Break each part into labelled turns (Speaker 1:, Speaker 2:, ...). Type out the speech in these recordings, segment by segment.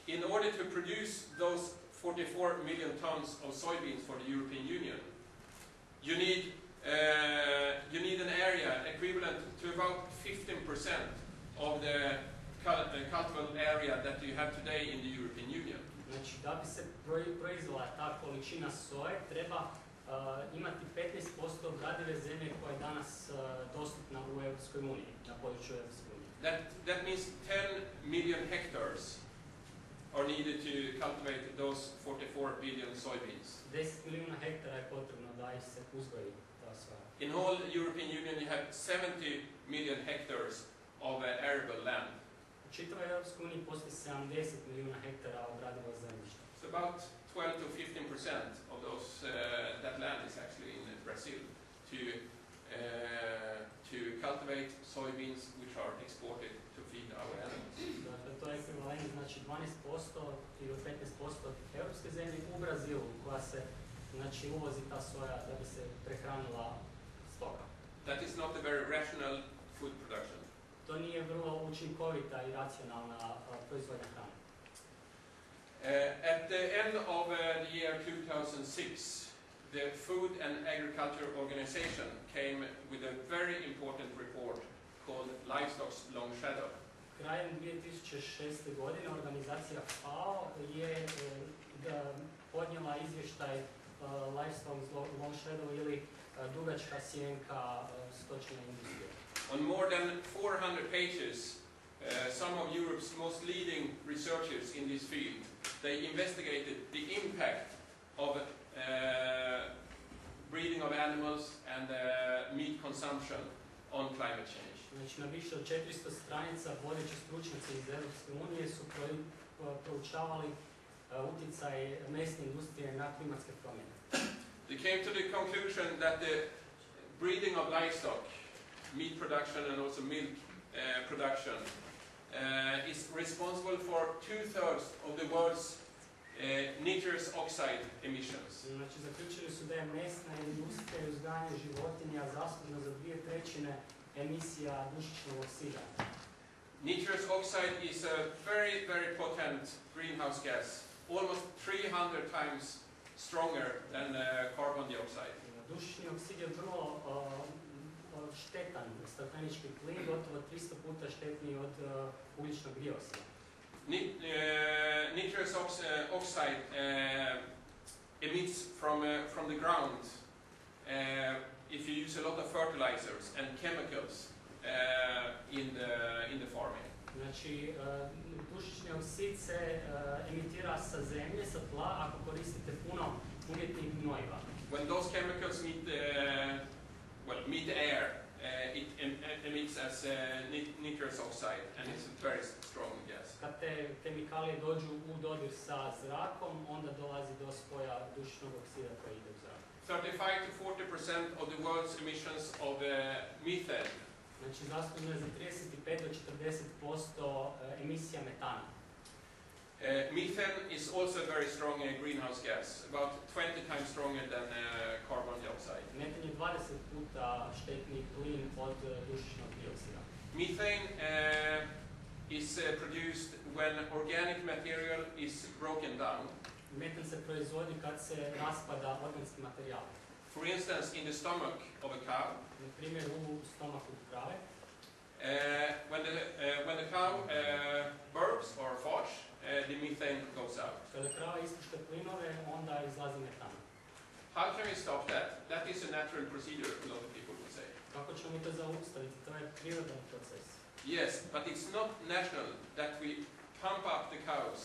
Speaker 1: in order to produce those 44 million tons of soybeans for the European Union, you need an area equivalent to about 15% of the cultivable area that you have today in the European Union.
Speaker 2: Znači, da bi se proizvela ta količina soje, treba imati 15% obradive zemlje koja je danas dostupna u Europskoj uniji, na području Europske unije.
Speaker 1: That means 10 million hectares are needed to cultivate those 44 billion soybeans.
Speaker 2: 10 milijuna hektara je potrebno da ih se uzgoji ta soja.
Speaker 1: In whole European Union you have 70 million hectares of arable land.
Speaker 2: U čitavoj Europskoj uniji postoji 70 milijuna hektara obradivog zemljišta.
Speaker 1: So about 12 to 15% of those that land is actually in Brazil to cultivate soybeans which are exported to feed our animals.
Speaker 2: Dakle, to je ekvivalent, znači 12% ili 15% europske zemlje u Brazilu koja se, znači, uvozi ta soja da bi se prehranila stoka.
Speaker 1: That is not a very rational food production.
Speaker 2: To nije vrlo učinkovita i racionalna proizvodnja hrane.
Speaker 1: At the end of the year 2006, the Food and Agriculture Organization came with a very important report called Livestock's Long Shadow.
Speaker 2: Krajem 2006. godine organizacija FAO je podnijela izvještaj Livestock's Long Shadow ili dugačka sjenka stočne industrije.
Speaker 1: On more than 400 pages, some of Europe's most leading researchers in this field, they investigated the impact of breeding of animals and meat consumption on climate change.
Speaker 2: Znači, na više od 400 stranica vodeći stručnjaci iz Europske unije su proučavali utjecaj mesne industrije na klimatske promjene.
Speaker 1: They came to the conclusion that the breeding of livestock, meat production and also milk production, is responsible for 2/3 of the world's nitrous oxide emissions.
Speaker 2: Znači, zaključili su da je mesna industrija i uzgajanje životinja zaslužna za 2/3 emisija dušičnog oksida.
Speaker 1: Nitrous oxide is a very, very potent greenhouse gas, almost 300 times stronger than carbon dioxide.
Speaker 2: Dušični oksid je vrlo štetan staklenički plin, gotovo 300 puta štetniji od ugljičnog dioksida.
Speaker 1: Nitrous oxide emits from the ground if you use a lot of fertilizers and chemicals in the farming.
Speaker 2: Znači, dušični oksid se emitira sa zemlje, sa tla, ako koristite puno umjetnih gnojiva.
Speaker 1: When those chemicals meet air, it emits as nitrous oxide, and it's a very strong gas.
Speaker 2: Kad te kemikalije dođu u dodir sa zrakom, onda dolazi do spoja dušičnog oksida koji ide u zrak.
Speaker 1: 35 to 40% of the world's emissions of methane.
Speaker 2: Znači, zaslužno je za 35 do 40% emisija metana.
Speaker 1: Methane is also a very strong greenhouse gas, about 20 times stronger than carbon dioxide.
Speaker 2: Metan je 20 puta štetniji plin od dušičnog dioksida.
Speaker 1: Methane is produced when organic material is broken down.
Speaker 2: Metan se proizvodi kad se raspada organski materijal.
Speaker 1: For instance, in the stomach of a cow.
Speaker 2: Na primjer, u stomaku krave.
Speaker 1: When the cow burps or farts, the methane goes out.
Speaker 2: Kada krava ispušta plinove, onda izlazi metan.
Speaker 1: How can we stop that? That is a natural procedure, a lot of people would say.
Speaker 2: Kako ćemo mi to zaustaviti? To je prirodan proces.
Speaker 1: Yes, but it's not natural that we pump up the cows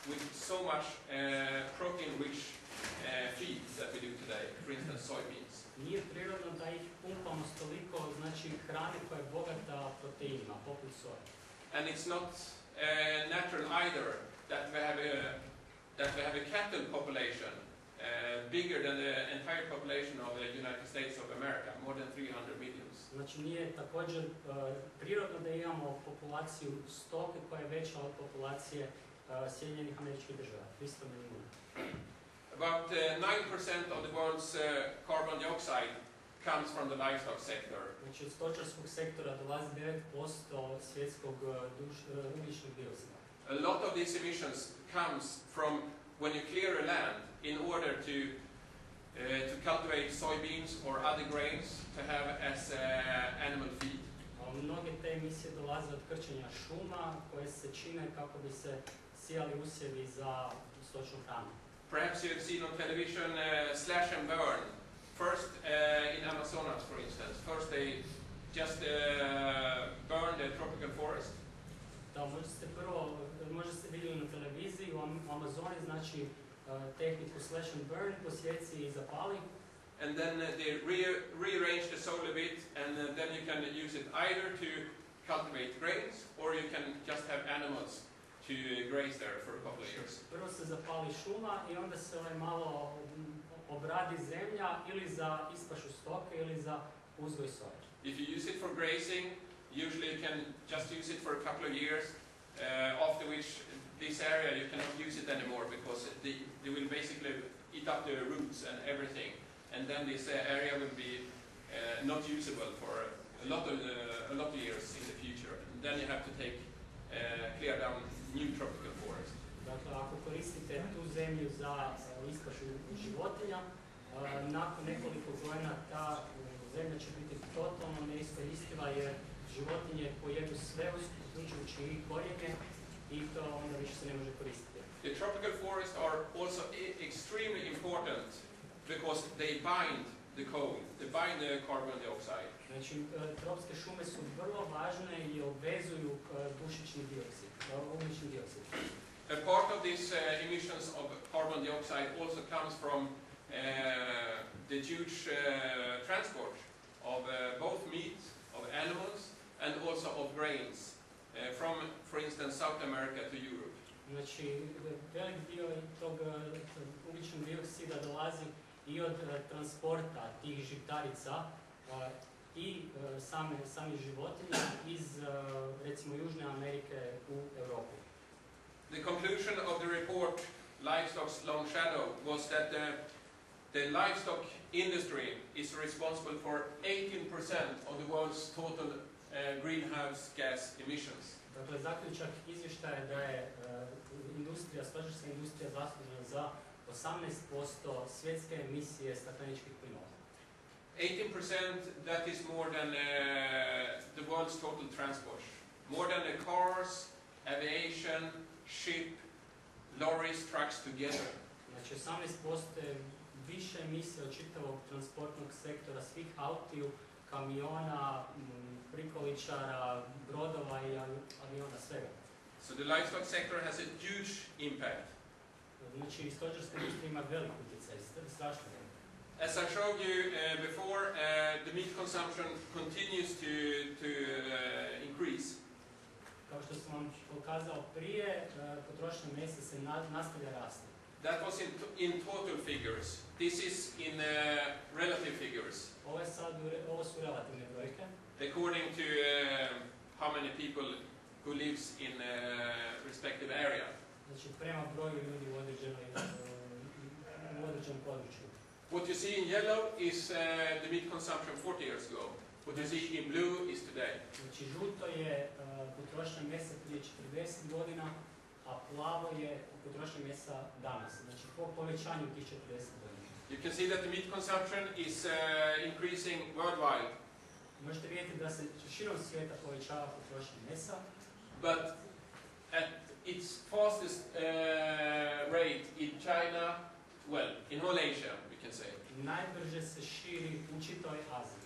Speaker 1: with so much protein-rich feed that we do today, for instance, soybeans.
Speaker 2: Nije prirodno da ih pumpamo s toliko, znači, hrane koja je bogata proteinima, poput soje.
Speaker 1: And it's not natural either that we have a cattle population bigger than the entire population of the United States of America, more than 300 millions.
Speaker 2: Znači, nije također prirodno da imamo populaciju stoke koja je veća od populacije Sjedinjenih Američkih Država, 300 milijuna.
Speaker 1: About 9% of the world's carbon dioxide comes from the livestock sector.
Speaker 2: Znači, od stočarskog sektora dolazi 9% svjetskog ugljičnog dioksida.
Speaker 1: A lot of these emissions comes from when you clear a land in order to cultivate soybeans or other grains to have as animal feed.
Speaker 2: Mnoge te emisije dolaze od krčenja šuma koje se čine kako bi se sijali usjevi za stočnu hranu.
Speaker 1: Perhaps you have seen on television slash and burn. First in Amazonas, for instance. First they just burn the tropical forest.
Speaker 2: Da, možda ste vidjeli na televiziji u Amazoni, znači tehniku slash and burn, posjeci i zapali.
Speaker 1: And then they rearrange the soil a bit, and then you can use it either to cultivate grains, or you can just have animals to graze there for a couple of years.
Speaker 2: Prvo se zapali šuma i onda se malo obradi zemlja ili za ispašu stoke ili za uzgoj soje.
Speaker 1: If you use it for grazing, usually you can just use it for a couple of years, after which this area you cannot use it anymore because they will basically eat up the roots and everything. And then this area will be not usable for a lot of years in the future. And then you have to clear down new tropical forest.
Speaker 2: Dakle, ako koristite tu zemlju za ispašu životinja, nakon nekoliko godina ta zemlja će biti totalno neiskoristiva jer životinje pojedu sve uključujući i korijenje i to onda više se ne može koristiti.
Speaker 1: The tropical forests are also extremely important because they bind the coal, they bind the carbon dioxide.
Speaker 2: Znači, tropske šume su vrlo važne i obvezuju dušični dioksid, ugljični dioksid.
Speaker 1: A part of these emissions of carbon dioxide also comes from the huge transport of both meat, of animals, and also of grains from, for instance, South America to Europe.
Speaker 2: Znači, velik dio tog ugljičnog dioksida dolazi i od transporta tih žitarica i samih životinja iz, recimo, Južne Amerike u Europu.
Speaker 1: The conclusion of the report, Livestock's Long Shadow, was that the livestock industry is responsible for 18% of the world's total greenhouse gas emissions.
Speaker 2: Dakle, zaključak izvještaja je da je stočarska industrija zaslužena za 18% svjetske emisije stakleničkih plinova.
Speaker 1: 18%, that is more than the world's total transport. More than the cars, aviation, ship, lorries, trucks together.
Speaker 2: Znači 18% je više emisije od čitavog transportnog sektora, svih autiju, kamiona, prikoličara, brodova i aviona, svega.
Speaker 1: So the livestock sector has a huge impact.
Speaker 2: Znači stočarska industrija ima velik utjecaj, strašno velik.
Speaker 1: As I showed you before, the meat consumption continues to increase.
Speaker 2: Kao što sam vam pokazao prije, potrošnja mesa se nastavlja rasti.
Speaker 1: That was in total figures. This is in relative figures.
Speaker 2: Ovo su relativne brojke.
Speaker 1: According to how many people who lives in respective area.
Speaker 2: Znači prema broju ljudi u određenom području.
Speaker 1: What you see in yellow is the meat consumption 40 years ago. What you see in blue is today.
Speaker 2: Znači žuto je potrošnja mesa prije 40 godina, a plavo je potrošnja mesa danas. Znači po povećanju tih 40 godina.
Speaker 1: You can see that the meat consumption is increasing worldwide.
Speaker 2: Možete vidjeti da se širom svijeta povećava potrošnja mesa.
Speaker 1: But at its fastest rate in China, well, in whole Asia, we can say.
Speaker 2: Najbrže se širi u čitavoj Aziji.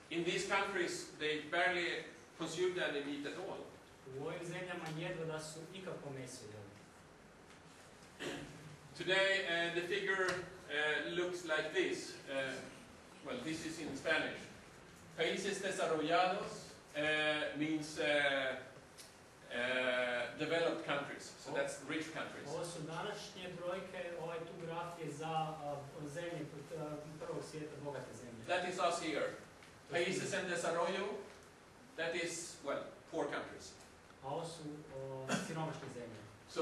Speaker 1: In these countries, they barely consume any meat at all.
Speaker 2: U ovim zemljama jedva da su ikako meso jeli.
Speaker 1: Today, the figure looks like this. Well, this is in Spanish. Países desarrollados means developed countries, so that's rich countries.
Speaker 2: Ovo su današnje brojke, ovaj tu graf je za zemlje prvog svijeta, bogate zemlje.
Speaker 1: That is us here. Países en desarrollo, that is, well, poor countries.
Speaker 2: A ovo su siromašne zemlje.
Speaker 1: So